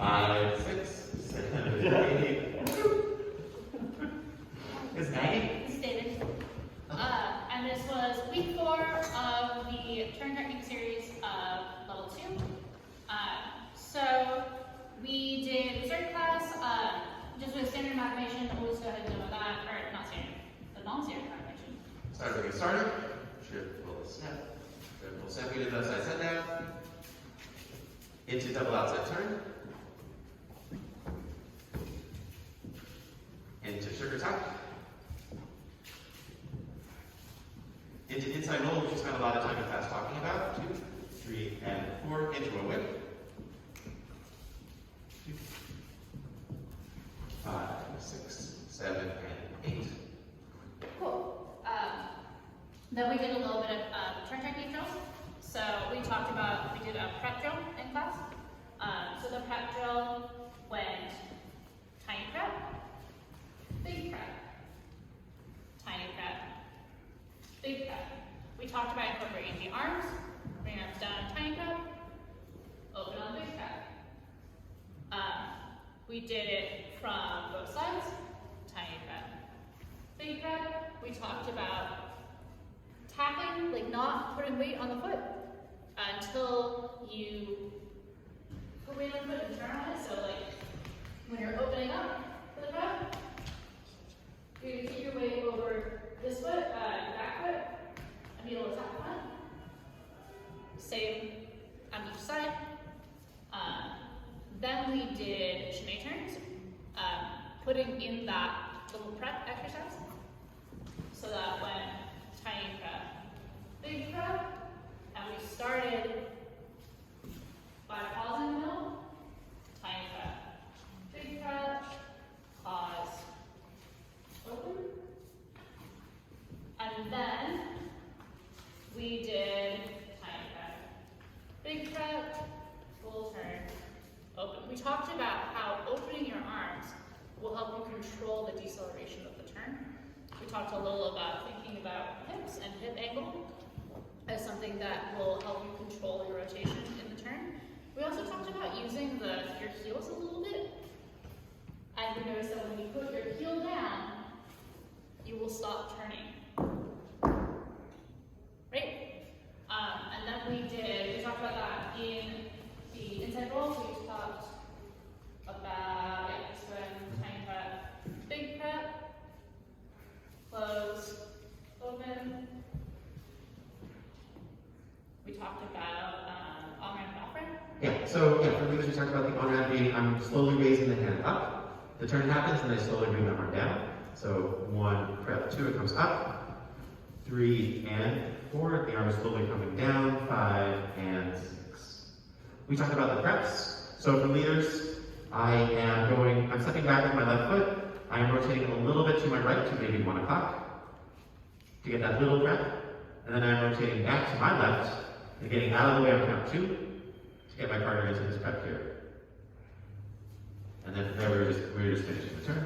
5, 6, 7, 8. It's Maggie. It's David. And this was week 4 of the turn technique series of level 2. So we did the start class, just with standard amalgamation. We'll just go ahead and demo that, or not standard, the non-standard amalgamation. So as we get started, shift, pull, snap. Shift, pull, snap, we did upside set down. Into double outside turn. Into sugar top. Into inside roll, which we spent a lot of time in class talking about. 2, 3, and 4. Into a whip. 2, 5, 6, 7, and 8. Cool. Then we did a little bit of turn technique drills. So we talked about, we did a prep drill in class. So the prep drill went tiny prep, big prep, tiny prep, big prep. We talked about incorporating the arms, bring arms down, tiny prep, open on big prep. We did it from both sides, tiny prep, big prep. We talked about tapping, like not putting weight on the foot until you put weight on the foot and turn on it. So like when you're opening up for the prep, you keep your weight over this foot, back foot, and be able to tap the front. Same on each side. Then we did shinny turns, putting in that little prep exercise. So that when tiny prep, big prep, and we started by pausing in the middle, tiny prep, big prep, pause, open. And then we did tiny prep, big prep, full turn, open. We talked about how opening your arms will help you control the deceleration of the turn. We talked a little about thinking about hips and hip angle as something that will help you control your rotation in the turn. We also talked about using your heels a little bit. And we noticed that when you put your heel down, you will stop turning. Right? And then we talked about that in the inside roll. We talked about, just when tiny prep, big prep, close, open. We talked about on-ramp and off-ramp. Yeah, so for leaders, we talked about the on-ramp being, I'm slowly raising the hand up. The turn happens, and I slowly bring the arm down. So 1, prep, 2, it comes up. 3 and 4, the arm is slowly coming down. 5 and 6. We talked about the preps. So for leaders, I'm stepping back with my left foot. I am rotating a little bit to my right to maybe 1 o'clock to get that little prep. And then I'm rotating back to my left and getting out of the way on count 2 to get my partner into this prep here. And then from there, we're just finishing the turn.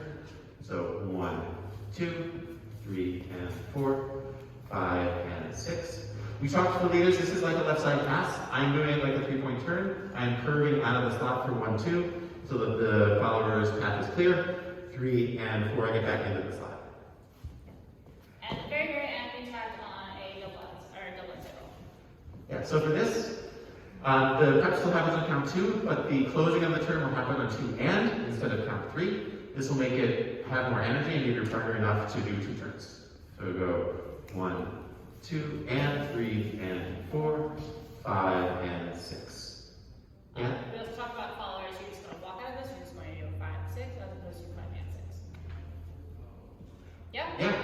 So 1, 2, 3, and 4, 5, and 6. We talked to the leaders, this is like a left side pass. I'm doing it like a 3-point turn. I'm curving out of the slot for 1, 2, so that the follower's path is clear. 3 and 4, I get back into the slot. And at the very, very end, we tagged on a double inside roll. Yeah, so for this, the prep still happens on count 2, but the closing of the turn will happen on 2 and instead of count 3. This will make it have more energy and give your partner enough to do 2 turns. So we go 1, 2, and 3, and 4, 5, and 6. Yeah? We also talked about followers. You're just going to walk out of this, you're just going to do 5 and 6 as opposed to 5 and 6. Yeah? Yeah,